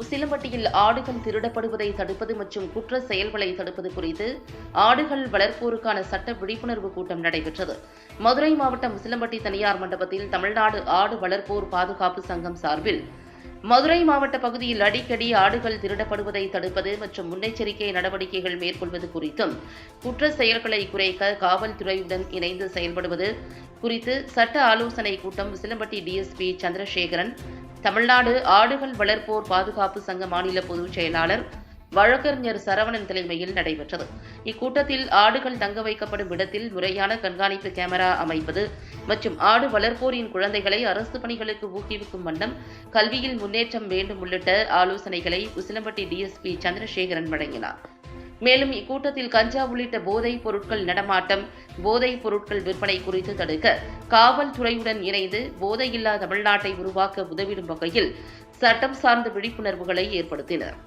உசிலம்பட்டியில் ஆடுகள் திருடப்படுவதை தடுப்பது மற்றும் குற்ற செயல்களை தடுப்பது குறித்து ஆடுகள் வளர்ப்போருக்கான சட்ட விழிப்புணர்வு கூட்டம் நடைபெற்றது. மதுரை மாவட்டம் உசிலம்பட்டி தனியார் மண்டபத்தில் தமிழ்நாடு ஆடு வளர்ப்போர் பாதுகாப்பு சங்கம் சார்பில் மதுரை மாவட்ட பகுதியில் அடிக்கடி ஆடுகள் திருடப்படுவதை தடுப்பது மற்றும் முன்னெச்சரிக்கை நடவடிக்கைகள் மேற்கொள்வது குறித்தும் குற்ற செயல்களை குறைக்க காவல்துறையுடன் இணைந்து செயல்படுவது குறித்து சட்ட ஆலோசனை கூட்டம் உசிலம்பட்டி டிஎஸ்பி சந்திரசேகரன், தமிழ்நாடு ஆடுகள் வளர்ப்போர் பாதுகாப்பு சங்க மாநில பொதுச் செயலாளர் வழக்கறிஞர் சரவணன் தலைமையில் நடைபெற்றது. இக்கூட்டத்தில் ஆடுகள் தங்க வைக்கப்படும் இடத்தில் முறையான கண்காணிப்பு கேமரா அமைப்பது மற்றும் ஆடு வளர்ப்போரின் குழந்தைகளை அரசு பணிகளுக்கு ஊக்குவிக்கும் வண்ணம் கல்வியில் முன்னேற்றம் வேண்டும் உள்ளிட்ட ஆலோசனைகளை உசிலம்பட்டி டிஎஸ்பி சந்திரசேகரன் வழங்கினார். மேலும் இக்கூட்டத்தில் கஞ்சா உள்ளிட்ட போதைப் பொருட்கள் நடமாட்டம், போதைப் பொருட்கள் விற்பனை குறித்து தடுக்க காவல்துறையுடன் இணைந்து போதையில்லா தமிழ்நாட்டை உருவாக்க உதவிடும் வகையில் சட்டம் சார்ந்த விழிப்புணர்வுகளை ஏற்படுத்தினர்.